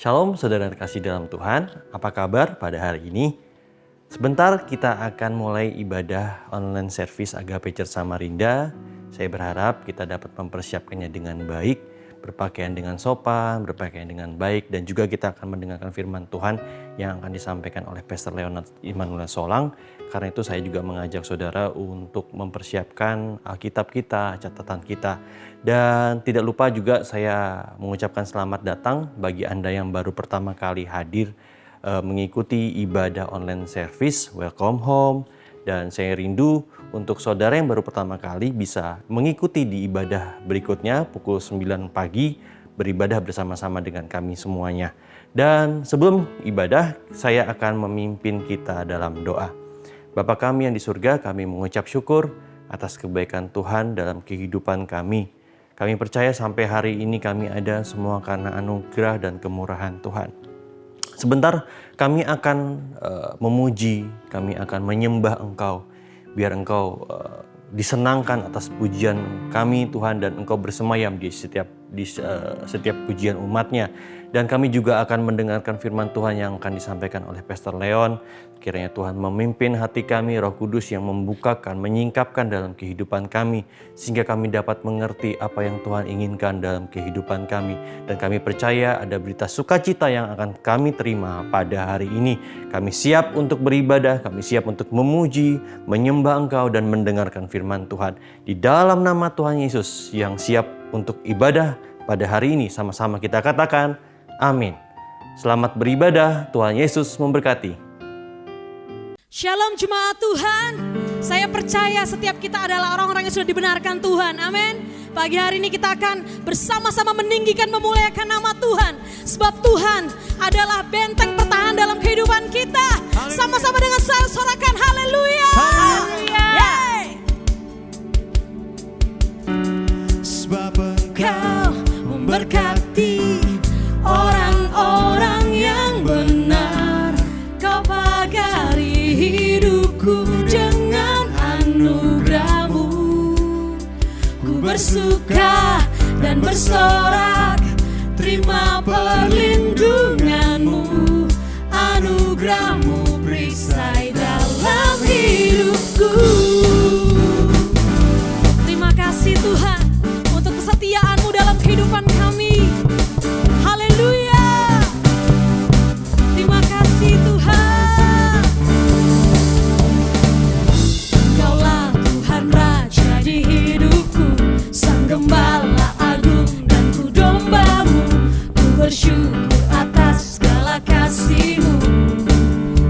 Shalom saudara kasih dalam Tuhan, apa kabar pada hari ini? Sebentar kita akan mulai ibadah online service Agape Church Samarinda. Saya berharap kita dapat mempersiapkannya dengan baik, berpakaian dengan sopan, berpakaian dengan baik, dan juga kita akan mendengarkan firman Tuhan yang akan disampaikan oleh Pastor Leonard Immanuel Solang. Karena itu saya juga mengajak saudara untuk mempersiapkan Alkitab kita, catatan kita. Dan tidak lupa juga saya mengucapkan selamat datang bagi Anda yang baru pertama kali hadir mengikuti ibadah online service, welcome home. Dan saya rindu untuk saudara yang baru pertama kali bisa mengikuti di ibadah berikutnya pukul 9 pagi, beribadah bersama-sama dengan kami semuanya. Dan sebelum ibadah, saya akan memimpin kita dalam doa. Bapa kami yang di surga, kami mengucap syukur atas kebaikan Tuhan dalam kehidupan kami. Kami percaya sampai hari ini kami ada semua karena anugerah dan kemurahan Tuhan. Sebentar kami akan memuji, kami akan menyembah Engkau. Biar Engkau disenangkan atas pujian kami Tuhan, dan Engkau bersemayam di setiap pujian umatnya. Dan kami juga akan mendengarkan firman Tuhan yang akan disampaikan oleh Pastor Leon. Kiranya Tuhan memimpin hati kami, Roh Kudus yang membukakan, menyingkapkan dalam kehidupan kami, sehingga kami dapat mengerti apa yang Tuhan inginkan dalam kehidupan kami. Dan kami percaya ada berita sukacita yang akan kami terima pada hari ini. Kami siap untuk beribadah, kami siap untuk memuji, menyembah Engkau, dan mendengarkan firman Tuhan. Di dalam nama Tuhan Yesus yang siap untuk ibadah pada hari ini, sama-sama kita katakan, amin. Selamat beribadah, Tuhan Yesus memberkati. Shalom jemaat Tuhan, saya percaya setiap kita adalah orang-orang yang sudah dibenarkan Tuhan, amin. Pagi hari ini kita akan bersama-sama meninggikan, memuliakan nama Tuhan. Sebab Tuhan adalah benteng pertahanan dalam kehidupan kita. Sama-sama dengan sorakan haleluya. Sebab Engkau memberkati orang-orang yang benar. Kau pagari hidupku dengan anugerah-Mu. Ku bersuka dan bersorak, terima perlindungan-Mu. Anugerah-Mu perisai dalam hidupku. Terima kasih Tuhan untuk kesetiaan-Mu dalam kehidupan kami. Haleluya. Terima kasih Tuhan. Engkaulah Tuhan Raja di hidupku, Sang Gembala agung dan ku domba-Mu. Ku bersyukur atas segala kasih-Mu.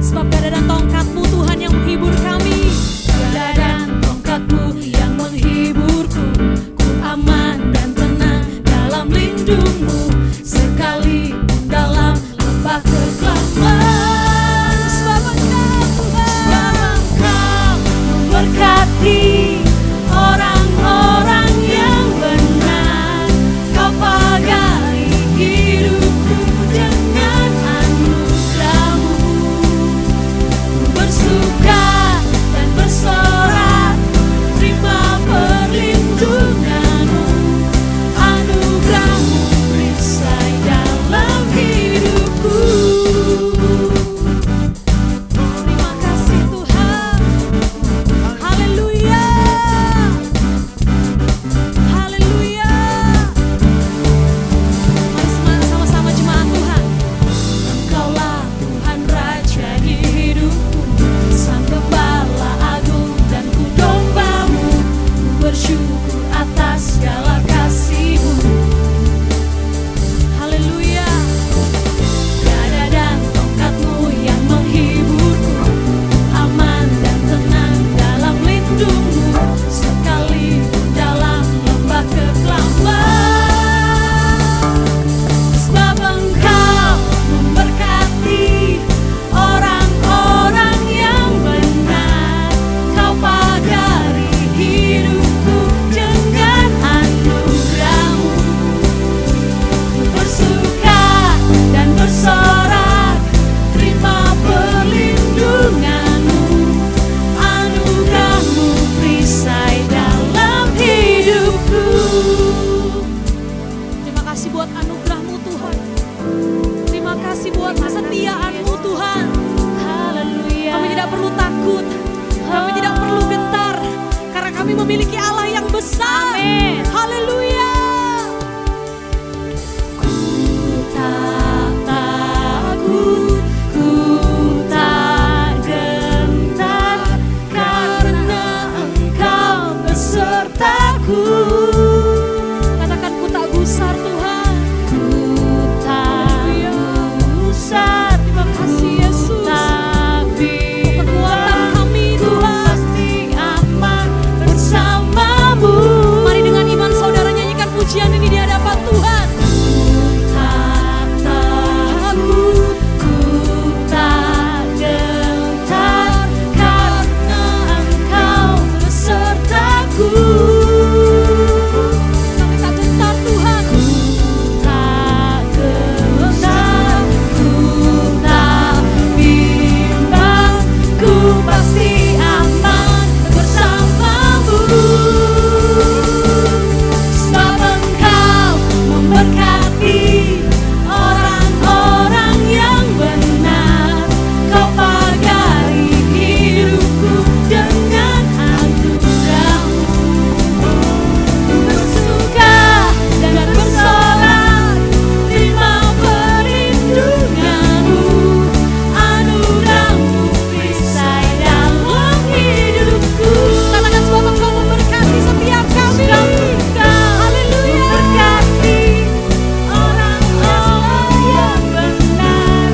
Sebab gada dan tongkat-Mu Tuhan yang menghibur kami. Gada dan tongkat-Mu yang menghiburku. Ku aman dan tenang dalam lindung-Mu. Sekalipun dalam lembah kegelapan. Sebab Engkau Tuhan, Sebab Engkau memberkati orang besar. Haleluya. Ku tak takut, ku tak gentar, karena Engkau besertaku. Katakan ku tak gusar Tuhan. Ku tak gusar. Terima kasih Yesus. Kekuatan kami Tuhan pasti aman bersamamu. Mari dengan iman saudara nyanyikan pujian ini di hadapan Tuhan. Ku tak takut, ku tak gentar, karena Engkau besertaku. Kami tak gentar Tuhan. Ku tak gentar, ku tak bimbang, ku pasti aman bersamamu. Sebab Engkau memberkati orang-orang yang benar. Kau pagari hidupku dengan anugerah-Mu. Bersuka dan bersorak, terima perlindungan-Mu. Anugerah-Mu perisai dalam hidupku. Katakan sebab Engkau memberkati setiap kami. Haleluya. Memberkati orang-orang yang benar.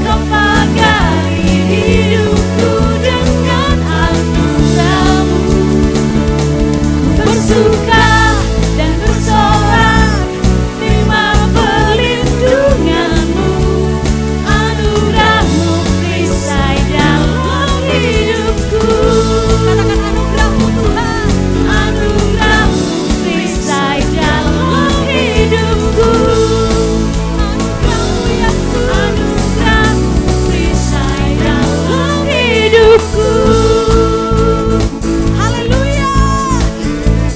Kau pagari hidupku dengan anugerah-Mu. Bersuka dan bersorak, terima perlindungan-Mu. Anugerah-Mu perisai dalam hidupku. Katakan anugerah-Mu Tuhan. Anugerah-Mu perisai dalam hidupku. Anugerah-Mu Yesus. Anugerah-Mu perisai dalam hidupku. Haleluya.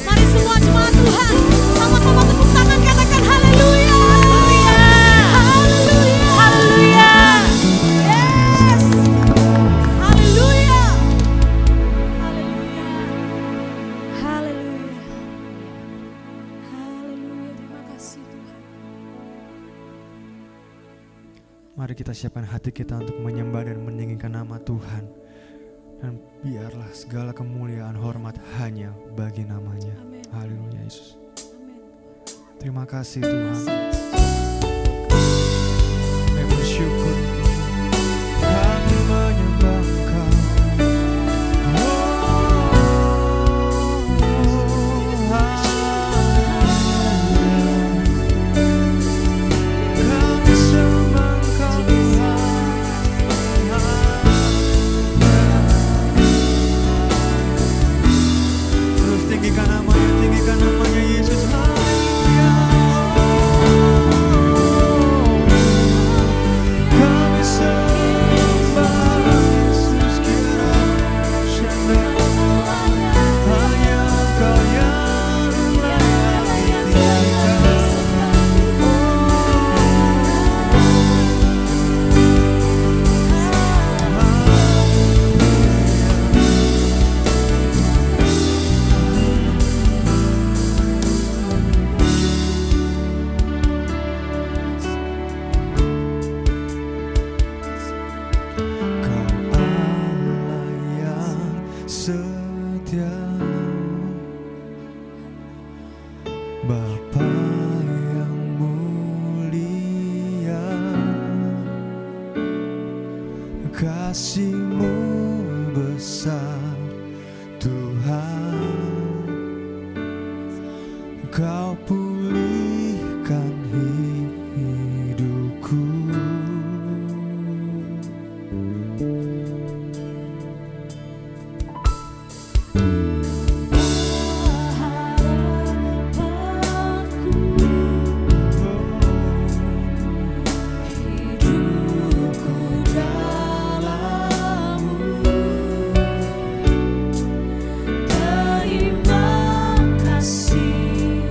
Mari semua jemaat Tuhan sama-sama tepuk tangan, katakan haleluya. Haleluya. Haleluya. Yes. Haleluya. Haleluya. Haleluya. Haleluya. Terima kasih Tuhan. Mari kita siapkan hati kita untuk menyembah dan meninggikan nama Tuhan. Dan biarlah segala kemuliaan hormat hanya bagi namanya. Amin. Haleluya Yesus. Amin. Terima kasih Tuhan. Kami bersyukur. Kami menyembah Engkau. Kami sembah Engkau Tuhan. Terus tinggikan namanya Yesus. Haleluya. Kami sembah Yesus, kiranya hanya Engkau yang layak ditinggikan. Kau Allah yang setia, Bapa yang mulia, kasih-Mu besar Tuhan. Kau pulihkan hidupku. Hidupku dalam-Mu, terima kasih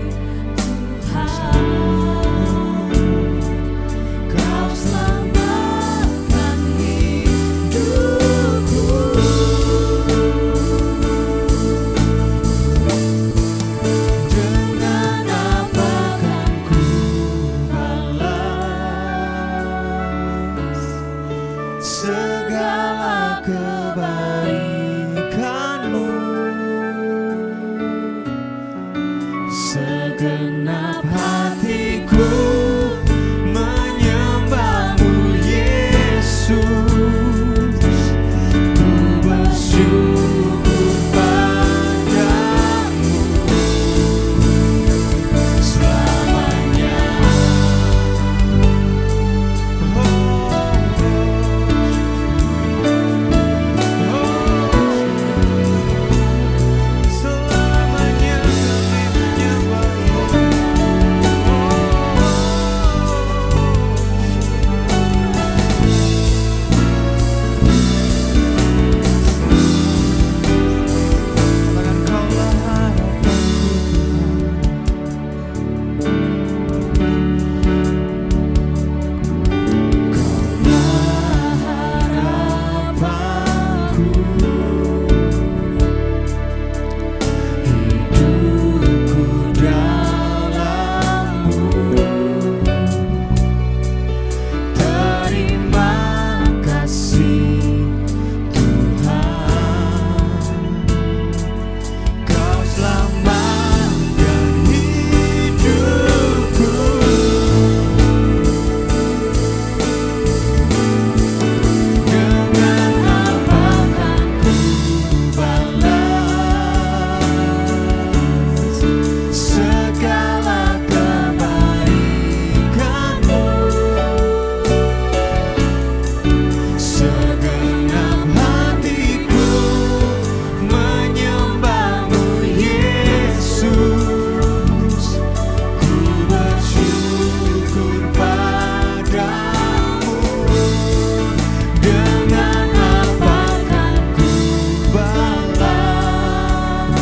Segenap hatiku menyembahmu Yesus, ku bersyukur padamu selamanya. Selamanya kami menyembahmu. Katakan Kaulah harapanku Tuhan. Kaulah harapanku, hidupku dalammu. Terima kasih Tuhan, Kau selamatkan hidupku. Dengan apa akan ku balas segala kebaikanmu? Segenap hatiku menyembahmu Yesus, ku bersyukur padamu. Dengan apa akan ku balas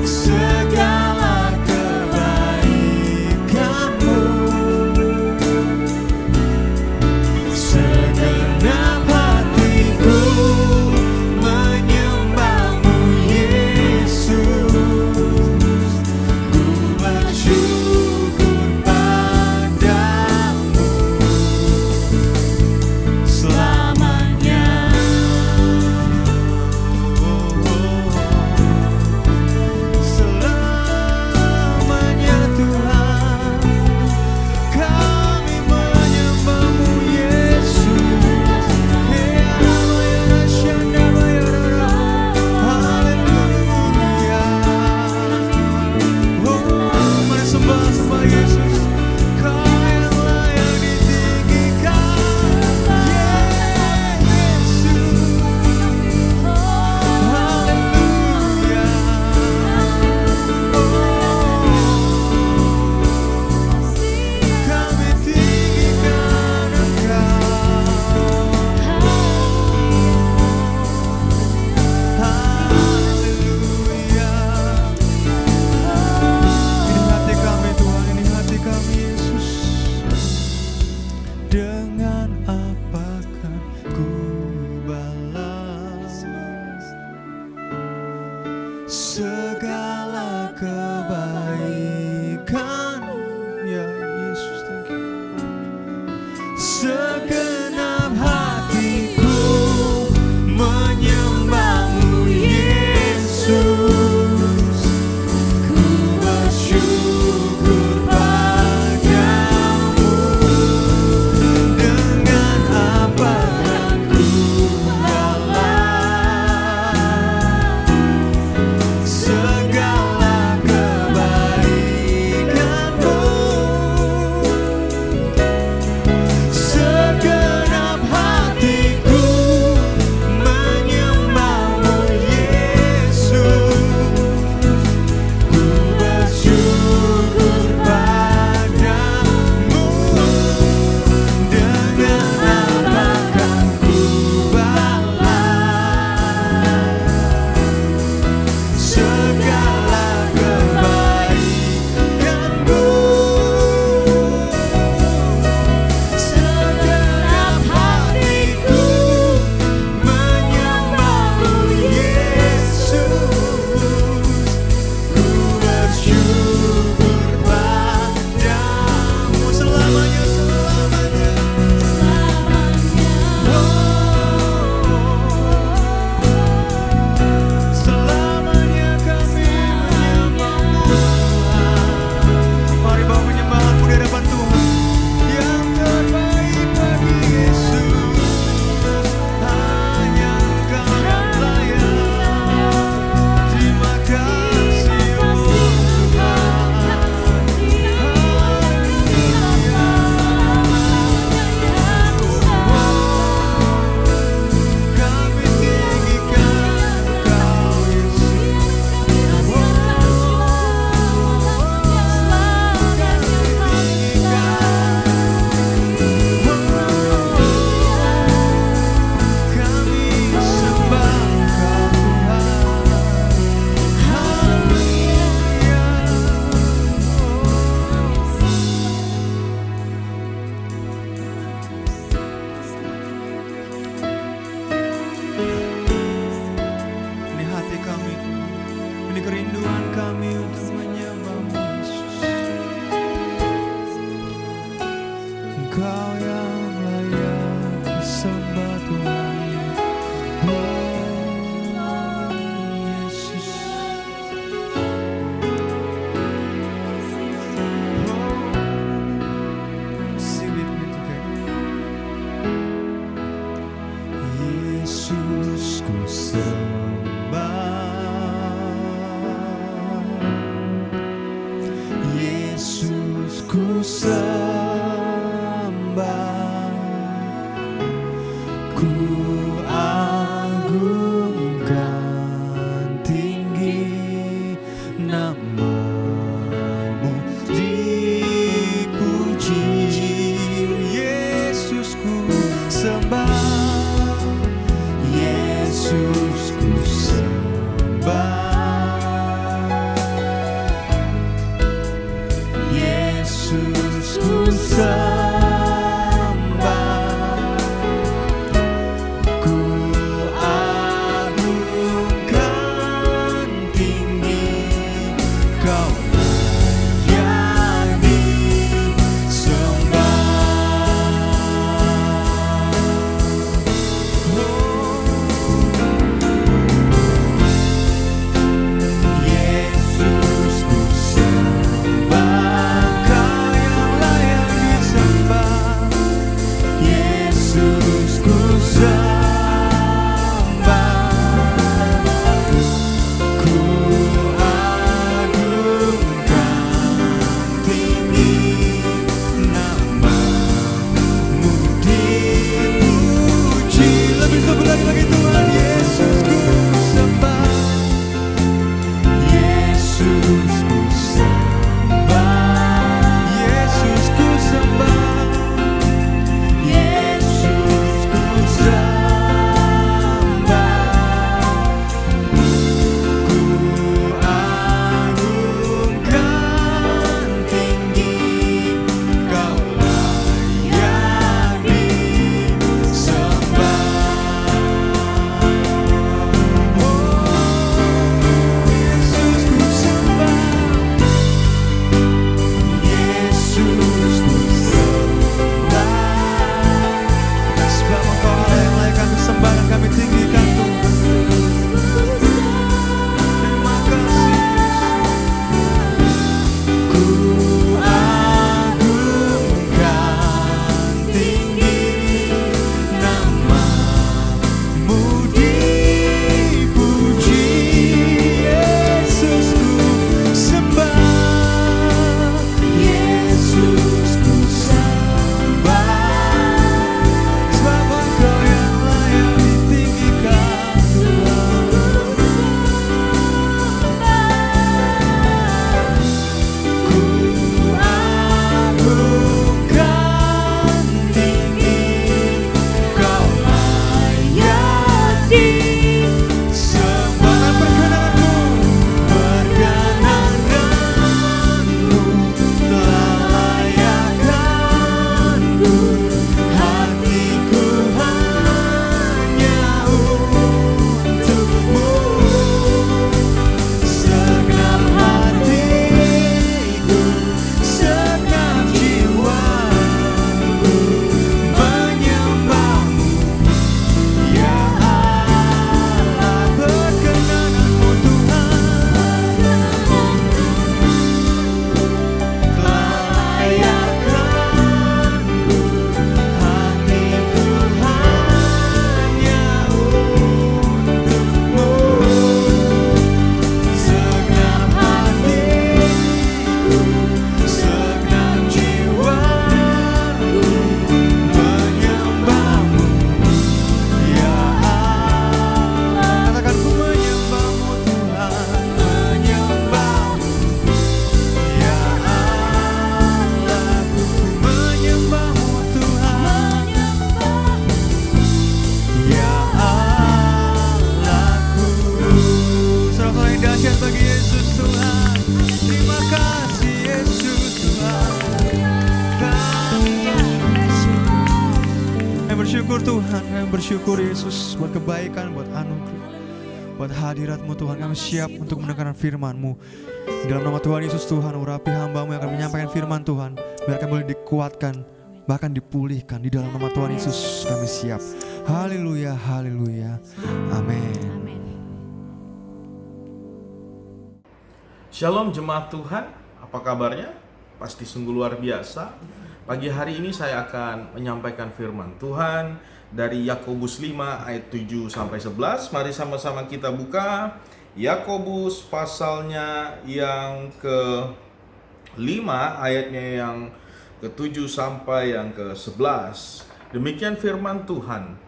segala kebaikanmu? Segenap hatiku menyembahmu Yesus, ku bersyukur padamu selamanya. Selamanya Tuhan, kami menyembahmu Yesus. Haleluya. Mari sembah Yesus. Kau yang layak ditinggikan, Yesus. Haleluya. Kami tinggikan Engkau. Haleluya. Ini hati kami Tuhan, ini hati kami Yesus. Dengan apakan ku balas segala kebaikan, ya Yesus, thank you. Segenap hatiku menyembahmu Yesus, ku bersyukur padamu. Dengan apa akan ku balas segala kebaikanmu? kami untuk menyembah-Mu Yesus. Engkau yang layak disembah Tuhan. Oh Yesus. Sing with me together. Yesus ku sembah, Yesus ku sembah, ku agungkan tinggi nama-Mu dipuji. Yesus ku sembah, Yesus ku sembah, Yesus ku sembah, ku agungkan tinggi, Kau layak disembah. Yesus ku sembah, Kau yang layak disembah. Yesus ku sembah, ku agungkan tinggi nama-Mu dipuji. Lebih sebulan lagi Tuhan. Yesus ku sembah, Yesus ku sembah, Yesus ku sembah, Yesus ku sembah, ku agungkan tinggi, Kau layak disembah. Yesus ku sembah, Yesus ku sembah. Sebab Engkau Allah yang layak kami sembah dan kami tinggikan Tuhan. Terima kasih Yesus. Ku agungkan tinggi nama-Mu dipuji. Yesus ku sembah, Yesus ku sembah. Sebab Engkau yang layak ditinggikan Tuhan. Ku agungkan tinggi, Kau layak disembah. Perkenanmu telah layakkanku, hatiku hanya untukmu. Segenap hatiku, segenap jiwaku menyembah-Mu, ya Allah. Perkenanmu Tuhan telah layakkanku, hatiku hanya untukmu. Segenap hatiku, segenap jiwaku menyembah-Mu, ya Allah. Katakan ku menyembah-Mu Tuhan, menyembah-Mu, ya Allah. Ku menyembah-Mu Tuhan, ya Allahku. Sorak-sorai yang dahsyat bagi Yesus Tuhan. Terima kasih Yesus Tuhan. Kami bersyukur Tuhan, kami bersyukur Yesus buat kebaikan, buat anugerah. buat hadirat-Mu Tuhan. Kami siap untuk mendengarkan firman-Mu. Di dalam nama Tuhan Yesus Tuhan, urapi hamba-Mu yang akan menyampaikan firman Tuhan. Biar kami boleh dikuatkan, bahkan dipulihkan. Di dalam nama Tuhan Yesus kami siap. Haleluya, haleluya. Amin. Amin. Shalom jemaat Tuhan, apa kabarnya? Pasti sungguh luar biasa. Pagi hari ini saya akan menyampaikan firman Tuhan dari Yakobus 5 ayat 7 sampai 11. Mari sama-sama kita buka Yakobus pasalnya yang ke-5 ayatnya yang ke-7 sampai yang ke-11. Demikian firman Tuhan.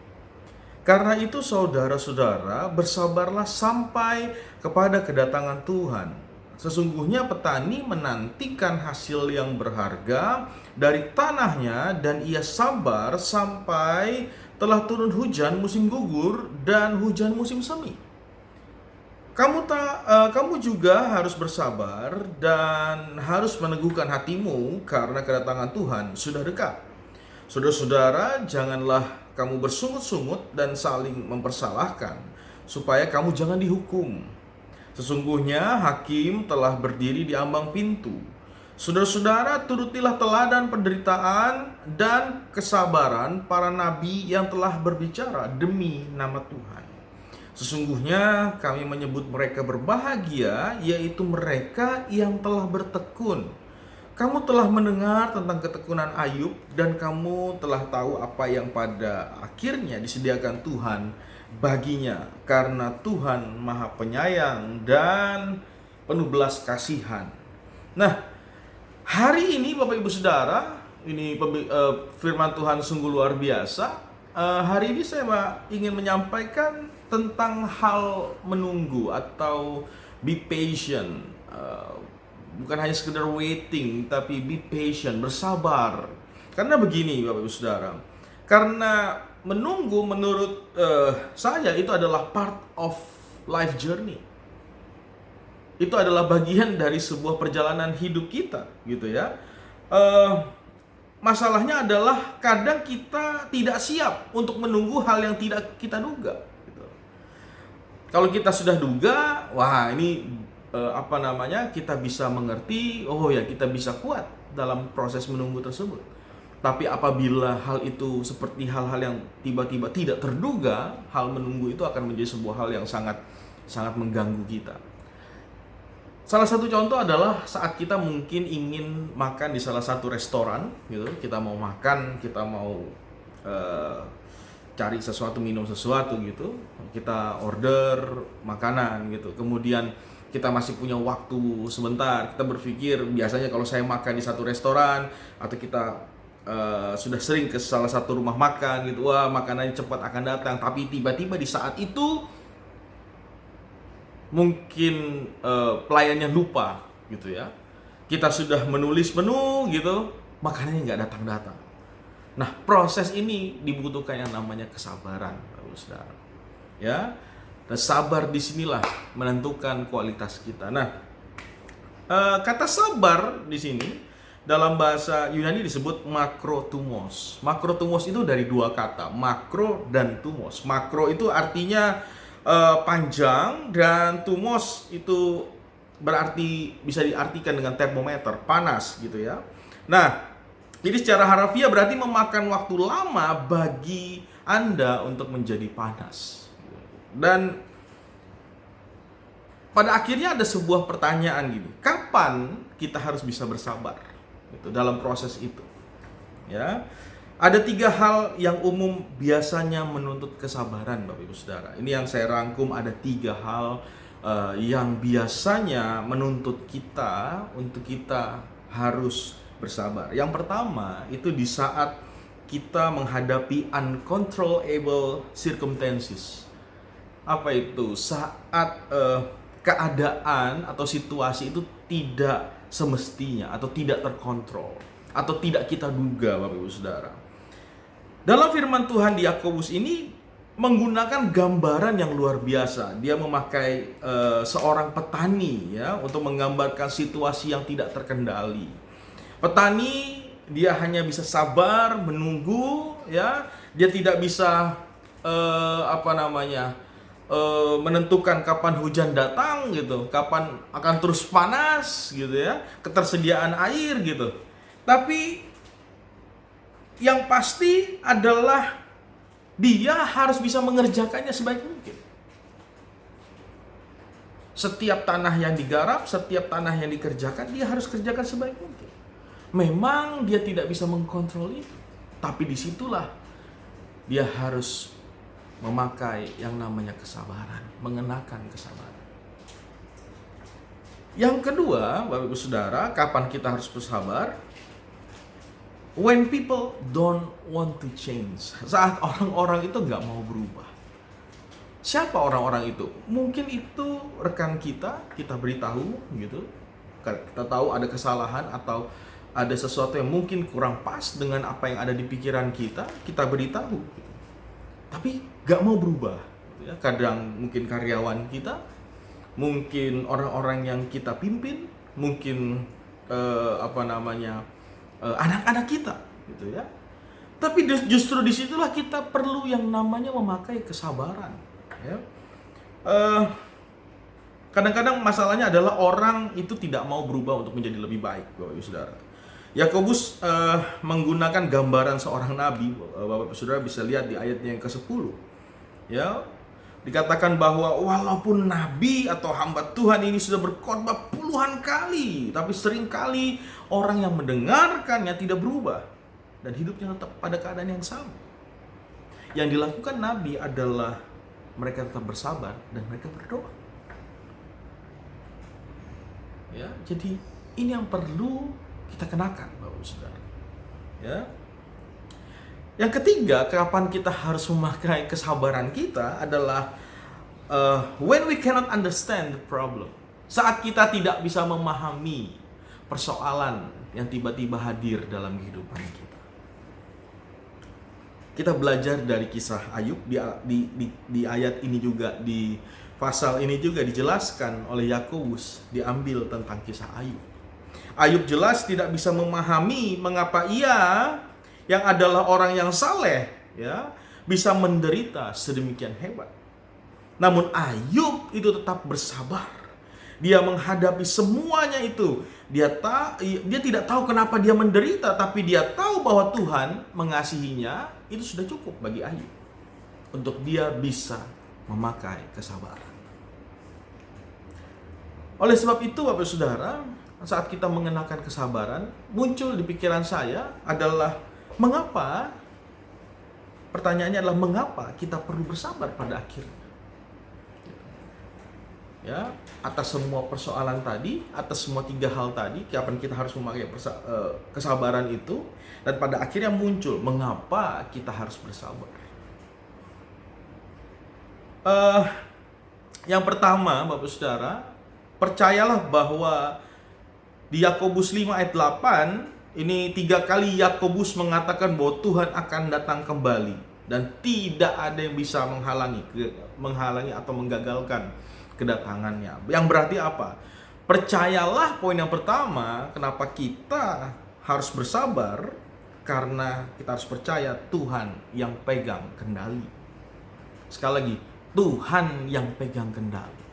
Karena itu saudara-saudara, bersabarlah sampai kepada kedatangan Tuhan. Sesungguhnya petani menantikan hasil yang berharga dari tanahnya, dan ia sabar sampai telah turun hujan musim gugur dan hujan musim semi. Kamu juga harus bersabar dan harus meneguhkan hatimu, karena kedatangan Tuhan sudah dekat. Saudara-saudara, janganlah kamu bersungut-sungut dan saling mempersalahkan, supaya kamu jangan dihukum. Sesungguhnya hakim telah berdiri di ambang pintu. Saudara-saudara, turutilah teladan penderitaan dan kesabaran para nabi yang telah berbicara demi nama Tuhan. Sesungguhnya kami menyebut mereka berbahagia, yaitu mereka yang telah bertekun. Kamu telah mendengar tentang ketekunan Ayub, dan kamu telah tahu apa yang pada akhirnya disediakan Tuhan baginya, karena Tuhan Maha Penyayang dan penuh belas kasihan. Nah, hari ini Bapak Ibu Saudara, ini firman Tuhan sungguh luar biasa. Hari ini saya ingin menyampaikan tentang hal menunggu atau be patient. Bukan hanya sekedar waiting, tapi be patient, bersabar. Karena begini Bapak Ibu Saudara, karena menunggu menurut saya itu adalah part of life journey. Itu adalah bagian dari sebuah perjalanan hidup kita, gitu ya. Masalahnya adalah kadang kita tidak siap untuk menunggu hal yang tidak kita duga, gitu. Kalau kita sudah duga, wah ini kita bisa mengerti, oh ya kita bisa kuat dalam proses menunggu tersebut. Tapi apabila hal itu seperti hal-hal yang tiba-tiba tidak terduga, hal menunggu itu akan menjadi sebuah hal yang sangat mengganggu kita. Salah satu contoh adalah saat kita mungkin ingin makan di salah satu restoran, gitu. Kita mau makan, kita mau cari sesuatu, minum sesuatu, gitu. Kita order makanan, gitu. Kemudian kita masih punya waktu sebentar. Kita berpikir, biasanya kalau saya makan di satu restoran atau kita sudah sering ke salah satu rumah makan, gitu, wah makanannya cepat akan datang. Tapi tiba-tiba di saat itu mungkin pelayannya lupa, gitu ya. Kita sudah menulis menu, gitu, makanannya nggak datang-datang. Nah, proses ini dibutuhkan yang namanya kesabaran, Bapak Saudara. Ya, dan sabar disinilah menentukan kualitas kita. Nah, kata sabar di sini dalam bahasa Yunani disebut makrotumos. Makrotumos itu dari dua kata, makro dan tumos. Makro itu artinya panjang, dan tumos itu berarti bisa diartikan dengan termometer, panas, gitu ya. Nah, jadi secara harfiah berarti memakan waktu lama bagi Anda untuk menjadi panas. Dan pada akhirnya ada sebuah pertanyaan gini, kapan kita harus bisa bersabar? Gitu, dalam proses itu, ya, ada 3 hal yang umum biasanya menuntut kesabaran, Bapak Ibu Saudara. Ini yang saya rangkum, ada 3 hal yang biasanya menuntut kita untuk kita harus bersabar. Yang pertama itu di saat kita menghadapi uncontrollable circumstances. Apa itu? Saat keadaan atau situasi itu tidak semestinya atau tidak terkontrol atau tidak kita duga, Bapak Ibu Saudara. Dalam firman Tuhan di Yakobus ini menggunakan gambaran yang luar biasa. Dia memakai seorang petani, ya, untuk menggambarkan situasi yang tidak terkendali. Petani, dia hanya bisa sabar menunggu, ya. Dia tidak bisa menentukan kapan hujan datang gitu, kapan akan terus panas gitu ya, ketersediaan air gitu. Tapi yang pasti adalah dia harus bisa mengerjakannya sebaik mungkin. Setiap tanah yang digarap, setiap tanah yang dikerjakan, dia harus kerjakan sebaik mungkin. Memang dia tidak bisa mengkontrol itu, tapi disitulah dia harus memakai yang namanya kesabaran, mengenakan kesabaran. Yang kedua, Bapak Ibu Saudara, kapan kita harus bersabar? When people don't want to change. Saat orang-orang itu nggak mau berubah. Siapa orang-orang itu? Mungkin itu rekan kita beritahu gitu. Kita tahu ada kesalahan atau ada sesuatu yang mungkin kurang pas dengan apa yang ada di pikiran kita beritahu. Gitu. Tapi gak mau berubah. Gitu ya. Kadang mungkin karyawan kita, mungkin orang-orang yang kita pimpin, mungkin anak-anak kita, gitu ya. Tapi justru disitulah kita perlu yang namanya memakai kesabaran. Ya. Kadang-kadang masalahnya adalah orang itu tidak mau berubah untuk menjadi lebih baik, Bapak Ibu Saudara. Yakobus menggunakan gambaran seorang nabi, Bapak Ibu Saudara bisa lihat di ayatnya yang ke-10. Ya, dikatakan bahwa walaupun nabi atau hamba Tuhan ini sudah berkhotbah puluhan kali, tapi sering kali orang yang mendengarkannya tidak berubah dan hidupnya tetap pada keadaan yang sama. Yang dilakukan nabi adalah mereka tetap bersabar dan mereka berdoa. Ya, jadi ini yang perlu kita kenakan, Bapak Ibu Saudara. Ya. Yang ketiga, kapan kita harus memakai kesabaran kita adalah when we cannot understand the problem. Saat kita tidak bisa memahami persoalan yang tiba-tiba hadir dalam kehidupan kita. Kita belajar dari kisah Ayub di ayat ini juga, di pasal ini juga dijelaskan oleh Yakobus, diambil tentang kisah Ayub. Ayub jelas tidak bisa memahami mengapa ia yang adalah orang yang saleh ya bisa menderita sedemikian hebat. Namun Ayub itu tetap bersabar. Dia menghadapi semuanya itu. Dia tidak tahu kenapa dia menderita, tapi dia tahu bahwa Tuhan mengasihinya. Itu sudah cukup bagi Ayub untuk dia bisa memakai kesabaran. Oleh sebab itu, Bapak Saudara, saat kita mengenakan kesabaran, muncul di pikiran saya adalah mengapa? Pertanyaannya adalah mengapa kita perlu bersabar pada akhirnya? Ya, atas semua persoalan tadi, atas semua tiga hal tadi, kapan kita harus memakai kesabaran itu, dan pada akhirnya muncul mengapa kita harus bersabar. Yang pertama, Bapak Saudara, percayalah bahwa di Yakobus 5 ayat 8, ini 3 kali Yakobus mengatakan bahwa Tuhan akan datang kembali dan tidak ada yang bisa menghalangi atau menggagalkan kedatangannya. Yang berarti apa? Percayalah, poin yang pertama, kenapa kita harus bersabar, karena kita harus percaya Tuhan yang pegang kendali. Sekali lagi, Tuhan yang pegang kendali.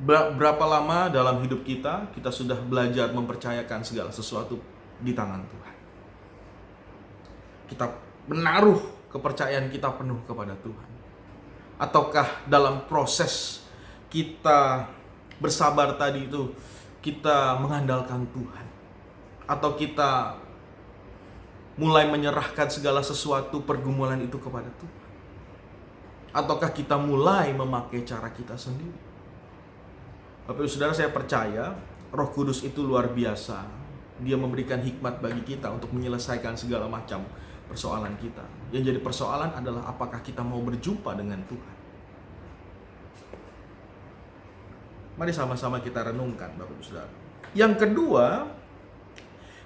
Berapa lama dalam hidup kita sudah belajar mempercayakan segala sesuatu di tangan Tuhan. Kita menaruh kepercayaan kita penuh kepada Tuhan. Ataukah dalam proses kita bersabar tadi itu kita mengandalkan Tuhan? Atau kita mulai menyerahkan segala sesuatu pergumulan itu kepada Tuhan? Ataukah kita mulai memakai cara kita sendiri? Bapak Ibu Saudara, saya percaya Roh Kudus itu luar biasa. Dia memberikan hikmat bagi kita untuk menyelesaikan segala macam persoalan kita. Yang jadi persoalan adalah apakah kita mau berjumpa dengan Tuhan. Mari sama-sama kita renungkan, Bapak Ibu Saudara. Yang kedua,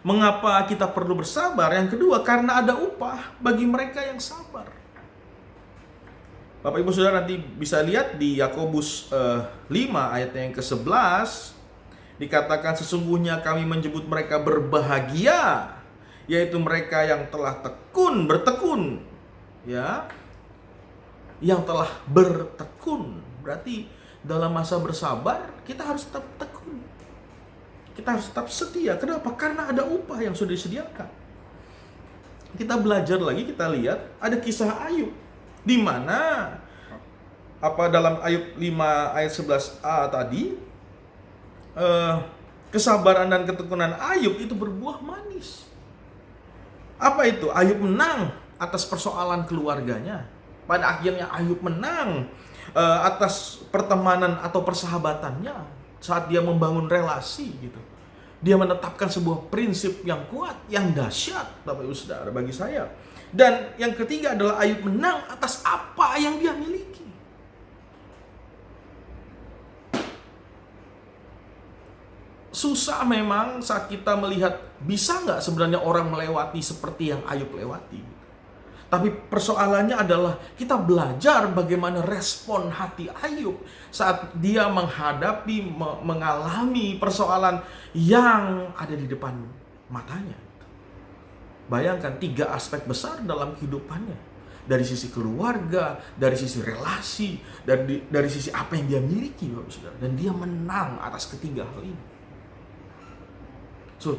mengapa kita perlu bersabar? Yang kedua, karena ada upah bagi mereka yang sabar. Bapak Ibu Saudara nanti bisa lihat di Yakobus 5 ayat yang ke-11, dikatakan sesungguhnya kami menyebut mereka berbahagia yaitu mereka yang telah bertekun, ya, yang telah bertekun. Berarti dalam masa bersabar kita harus tetap tekun, kita harus tetap setia. Kenapa? Karena ada upah yang sudah disediakan. Kita belajar lagi, kita lihat ada kisah Ayub, di mana dalam Ayub 5 ayat 11a tadi, kesabaran dan ketekunan Ayub itu berbuah manis. Apa itu? Ayub menang atas persoalan keluarganya. Pada akhirnya Ayub menang atas pertemanan atau persahabatannya saat dia membangun relasi gitu. Dia menetapkan sebuah prinsip yang kuat, yang dahsyat, Bapak Ibu Saudara, bagi saya. Dan yang ketiga adalah Ayub menang atas apa yang dia miliki. Susah memang saat kita melihat, bisa nggak sebenarnya orang melewati seperti yang Ayub lewati. Tapi persoalannya adalah kita belajar bagaimana respon hati Ayub saat dia menghadapi, mengalami persoalan yang ada di depan matanya. Bayangkan 3 aspek besar dalam kehidupannya. Dari sisi keluarga, dari sisi relasi, dari sisi apa yang dia miliki, Bapak Saudara. Dan dia menang atas ketiga hal ini. So,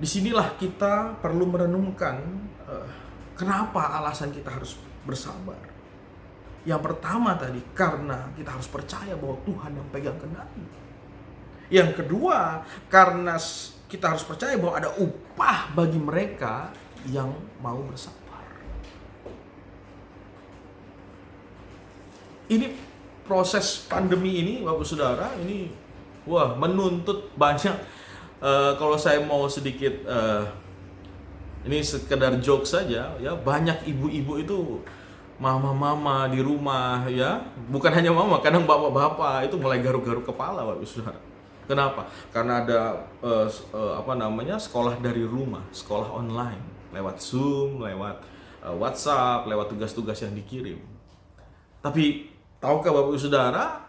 disinilah kita perlu merenungkan kenapa alasan kita harus bersabar. Yang pertama tadi, karena kita harus percaya bahwa Tuhan yang pegang kendali. Yang kedua, karena kita harus percaya bahwa ada upah bagi mereka yang mau bersabar. Ini proses pandemi ini, Bapak Saudara, ini menuntut banyak. Kalau saya mau sedikit ini sekedar joke saja, ya, banyak ibu-ibu itu, mama-mama di rumah, ya, bukan hanya mama, kadang bapak-bapak itu mulai garuk-garuk kepala, Bapak Saudara. Kenapa? Karena ada sekolah dari rumah, sekolah online, lewat Zoom, lewat WhatsApp, lewat tugas-tugas yang dikirim. Tapi tahukah Bapak Saudara,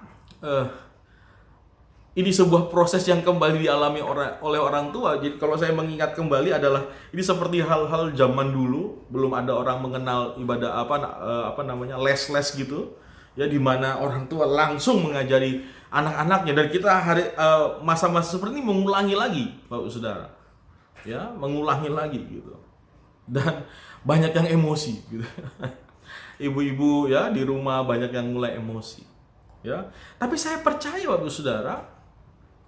ini sebuah proses yang kembali dialami oleh orang tua. Jadi kalau saya mengingat kembali adalah ini seperti hal-hal zaman dulu, belum ada orang mengenal ibadah les-les gitu, ya, di mana orang tua langsung mengajari anak-anaknya. Dan kita masa-masa seperti ini mengulangi lagi, Bapak Saudara, ya, mengulangi lagi gitu. Dan banyak yang emosi gitu. Ibu-ibu, ya, di rumah banyak yang mulai emosi, ya. Tapi saya percaya, Bapak Saudara,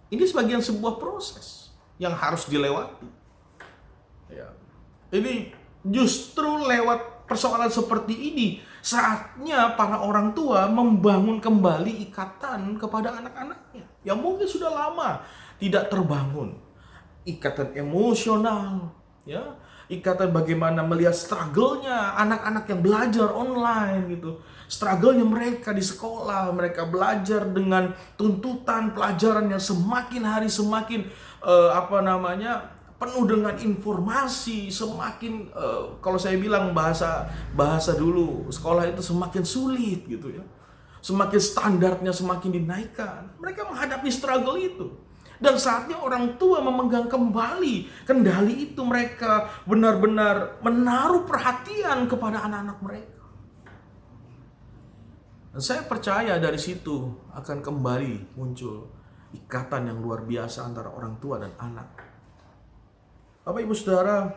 ini sebagian sebuah proses yang harus dilewati. Ya. Ini justru lewat persoalan seperti ini saatnya para orang tua membangun kembali ikatan kepada anak-anaknya yang mungkin sudah lama tidak terbangun. Ikatan emosional, ya, ikatan bagaimana melihat struggle-nya anak-anak yang belajar online gitu. Struggle-nya mereka di sekolah, mereka belajar dengan tuntutan pelajaran yang semakin hari semakin penuh dengan informasi, semakin kalau saya bilang bahasa dulu, sekolah itu semakin sulit gitu ya. Semakin standarnya semakin dinaikkan. Mereka menghadapi struggle itu. Dan saatnya orang tua memegang kembali kendali itu, mereka benar-benar menaruh perhatian kepada anak-anak mereka. Dan saya percaya dari situ akan kembali muncul ikatan yang luar biasa antara orang tua dan anak. Bapak Ibu Saudara,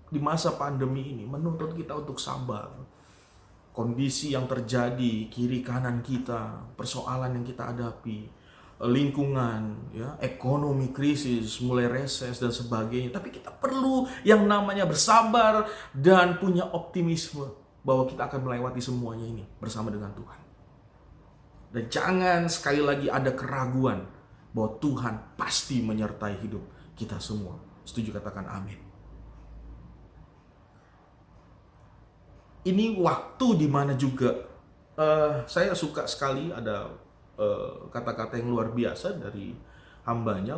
di masa pandemi ini menuntut kita untuk sabar. Kondisi yang terjadi kiri kanan kita, persoalan yang kita hadapi, lingkungan, ya, ekonomi krisis, mulai reses dan sebagainya. Tapi kita perlu yang namanya bersabar dan punya optimisme bahwa kita akan melewati semuanya ini bersama dengan Tuhan. Dan jangan sekali lagi ada keraguan bahwa Tuhan pasti menyertai hidup kita semua. Setuju, katakan amin. Ini waktu di mana juga saya suka sekali ada kata-kata yang luar biasa dari hambanya,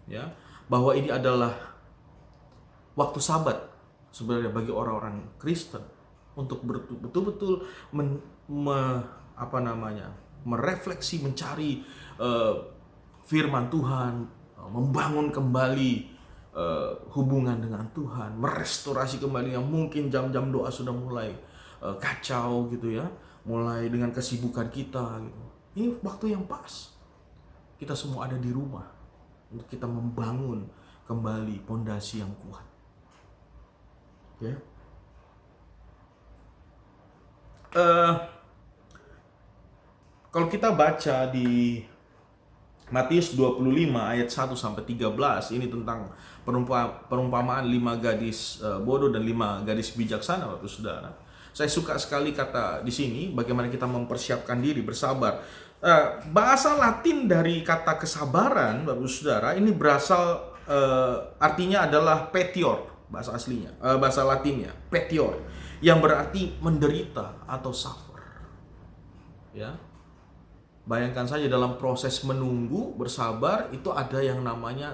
ya, bahwa ini adalah waktu Sabat sebenarnya bagi orang-orang Kristen untuk betul-betul merefleksi, mencari firman Tuhan, membangun kembali hubungan dengan Tuhan, merestorasi kembali yang mungkin jam-jam doa sudah mulai kacau gitu ya, mulai dengan kesibukan kita gitu. Ini waktu yang pas. Kita semua ada di rumah untuk kita membangun kembali pondasi yang kuat. Oke. Kalau kita baca di Matius 25 ayat 1 sampai 13, ini tentang perumpamaan 5 gadis bodoh dan 5 gadis bijaksana, Bapak Saudara. Saya suka sekali kata di sini bagaimana kita mempersiapkan diri bersabar. Bahasa Latin dari kata kesabaran, Bapak Saudara, ini berasal artinya adalah petior, bahasa aslinya, bahasa Latinnya petior, yang berarti menderita atau suffer. Ya. Bayangkan saja dalam proses menunggu, bersabar, itu ada yang namanya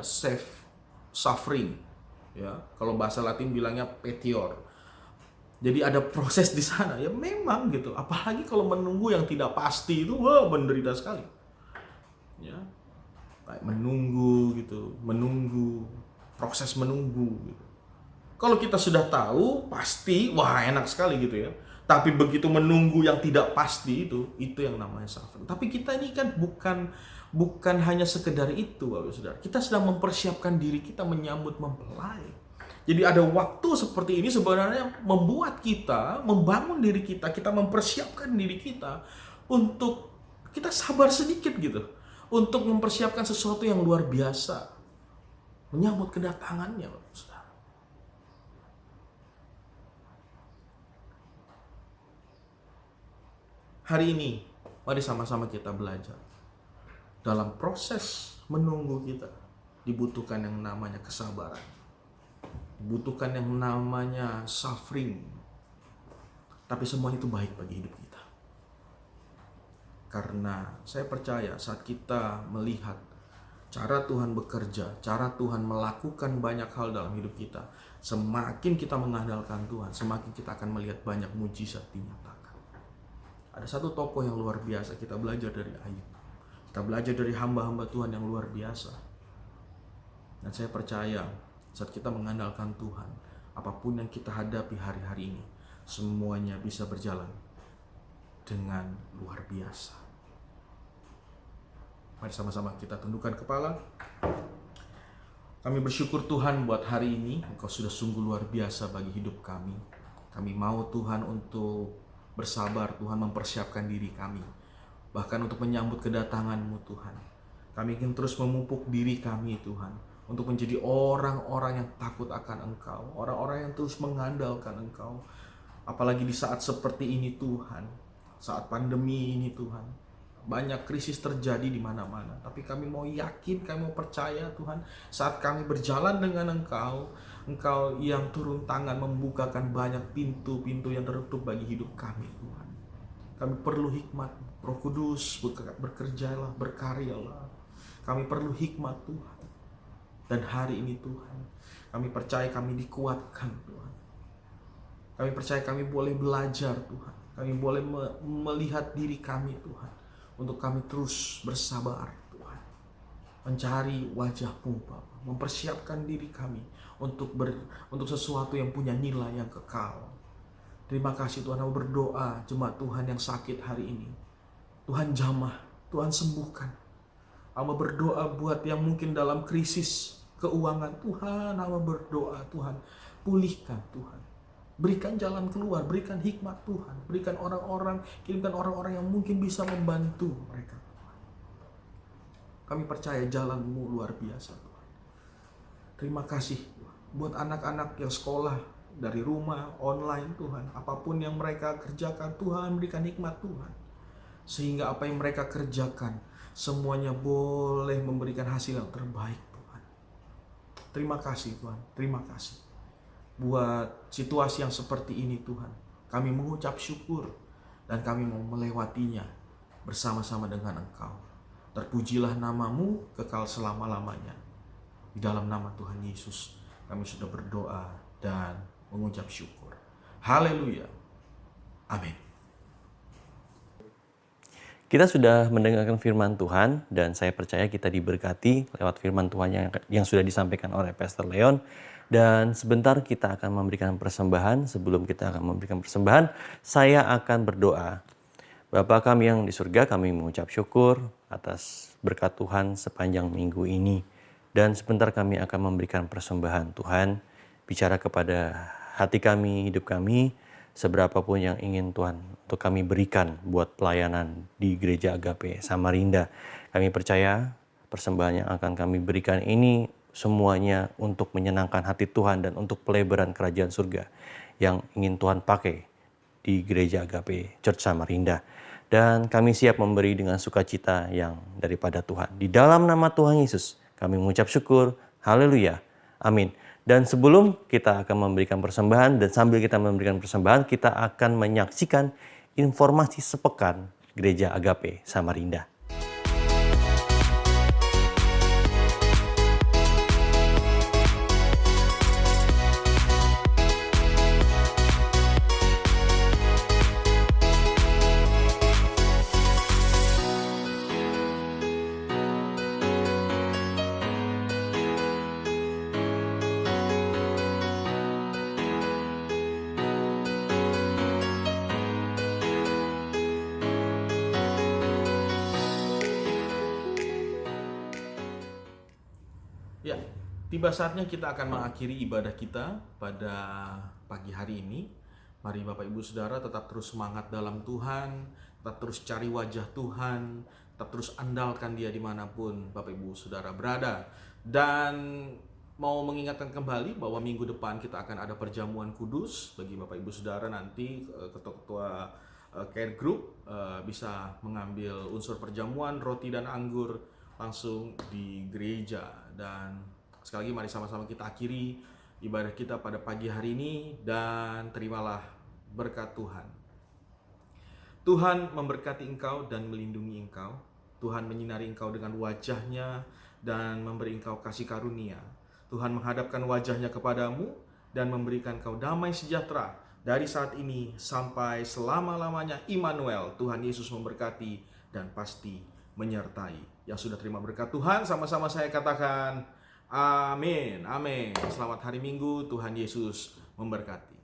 suffering. Ya, kalau bahasa Latin bilangnya petior. Jadi ada proses di sana. Ya memang gitu. Apalagi kalau menunggu yang tidak pasti itu, wah, menderita sekali. Ya. Kayak menunggu gitu, menunggu, proses menunggu gitu. Kalau kita sudah tahu pasti, wah enak sekali gitu ya. Tapi begitu menunggu yang tidak pasti itu yang namanya suffering. Tapi kita ini kan bukan hanya sekedar itu, Bapak Saudara. Kita sedang mempersiapkan diri kita menyambut mempelai. Jadi ada waktu seperti ini sebenarnya membuat kita, membangun diri kita mempersiapkan diri kita untuk kita sabar sedikit gitu. Untuk mempersiapkan sesuatu yang luar biasa. Menyambut kedatangannya, Bapak Saudara. Hari ini, mari sama-sama kita belajar. Dalam proses menunggu kita, dibutuhkan yang namanya kesabaran. Dibutuhkan yang namanya suffering. Tapi semua itu baik bagi hidup kita. Karena saya percaya saat kita melihat cara Tuhan bekerja, cara Tuhan melakukan banyak hal dalam hidup kita, semakin kita mengandalkan Tuhan, semakin kita akan melihat banyak mujizat dinyatakan. Ada satu tokoh yang luar biasa, kita belajar dari Ayub. Kita belajar dari hamba-hamba Tuhan yang luar biasa. Dan saya percaya saat kita mengandalkan Tuhan, apapun yang kita hadapi hari-hari ini, semuanya bisa berjalan dengan luar biasa. Mari sama-sama kita tundukkan kepala. Kami bersyukur Tuhan buat hari ini, Engkau sudah sungguh luar biasa bagi hidup kami. Kami mau Tuhan untuk bersabar, Tuhan mempersiapkan diri kami. Bahkan untuk menyambut kedatangan-Mu Tuhan. Kami ingin terus memupuk diri kami Tuhan. Untuk menjadi orang-orang yang takut akan Engkau. Orang-orang yang terus mengandalkan Engkau. Apalagi di saat seperti ini Tuhan. Saat pandemi ini Tuhan. Banyak krisis terjadi di mana-mana. Tapi kami mau yakin, kami mau percaya Tuhan. Saat kami berjalan dengan Engkau, Engkau yang turun tangan membukakan banyak pintu-pintu yang tertutup bagi hidup kami Tuhan. Kami perlu hikmat, Roh Kudus bekerjalah, berkaryalah. Kami perlu hikmat Tuhan. Dan hari ini Tuhan, kami percaya kami dikuatkan Tuhan. Kami percaya kami boleh belajar Tuhan. Kami boleh melihat diri kami Tuhan. Untuk kami terus bersabar Tuhan. Mencari wajah-Mu Bapa. Mempersiapkan diri kami untuk sesuatu yang punya nilai yang kekal. Terima kasih Tuhan, kami berdoa jemaat Tuhan yang sakit hari ini. Tuhan jamah, Tuhan sembuhkan. Kami berdoa buat yang mungkin dalam krisis keuangan, Tuhan, kami berdoa Tuhan, pulihkan Tuhan. Berikan jalan keluar, berikan hikmat Tuhan, berikan orang-orang, kirimkan orang-orang yang mungkin bisa membantu mereka. Kami percaya jalan-Mu luar biasa Tuhan. Terima kasih Tuhan. Buat anak-anak yang sekolah dari rumah, online Tuhan. Apapun yang mereka kerjakan Tuhan, berikan hikmat Tuhan. Sehingga apa yang mereka kerjakan, semuanya boleh memberikan hasil yang terbaik Tuhan. Terima kasih Tuhan, terima kasih. Buat situasi yang seperti ini Tuhan. Kami mengucap syukur dan kami mau melewatinya bersama-sama dengan Engkau. Terpujilah nama-Mu kekal selama-lamanya. Di dalam nama Tuhan Yesus kami sudah berdoa dan mengucap syukur. Haleluya. Amin. Kita sudah mendengarkan firman Tuhan dan saya percaya kita diberkati lewat firman Tuhan yang sudah disampaikan oleh Pastor Leon. Dan sebentar kita akan memberikan persembahan. Sebelum kita akan memberikan persembahan, saya akan berdoa. Bapa kami yang di surga, kami mengucap syukur atas berkat Tuhan sepanjang minggu ini. Dan sebentar kami akan memberikan persembahan. Tuhan, bicara kepada hati kami, hidup kami, seberapapun yang ingin Tuhan untuk kami berikan buat pelayanan di Gereja Agape Samarinda. Kami percaya persembahan yang akan kami berikan ini semuanya untuk menyenangkan hati Tuhan dan untuk pelebaran kerajaan surga yang ingin Tuhan pakai di Gereja Agape Church Samarinda. Dan kami siap memberi dengan sukacita yang daripada Tuhan. Di dalam nama Tuhan Yesus, kami mengucap syukur. Haleluya. Amin. Dan sebelum kita akan memberikan persembahan dan sambil kita memberikan persembahan, kita akan menyaksikan informasi sepekan Gereja Agape Samarinda. Ya, tiba saatnya kita akan mengakhiri ibadah kita pada pagi hari ini. Mari Bapak Ibu Saudara tetap terus semangat dalam Tuhan, tetap terus cari wajah Tuhan, tetap terus andalkan Dia dimanapun Bapak Ibu Saudara berada. Dan mau mengingatkan kembali bahwa minggu depan kita akan ada perjamuan kudus. Bagi Bapak Ibu Saudara nanti ketua-ketua care group bisa mengambil unsur perjamuan, roti dan anggur langsung di gereja. Dan sekali lagi mari sama-sama kita akhiri ibadah kita pada pagi hari ini dan terimalah berkat Tuhan. Tuhan memberkati engkau dan melindungi engkau. Tuhan menyinari engkau dengan wajah-Nya dan memberi engkau kasih karunia. Tuhan menghadapkan wajah-Nya kepadamu dan memberikan engkau damai sejahtera dari saat ini sampai selama-lamanya. Immanuel, Tuhan Yesus memberkati dan pasti menyertai. Yang sudah terima berkat Tuhan, sama-sama saya katakan amin, amin. Selamat hari Minggu, Tuhan Yesus memberkati.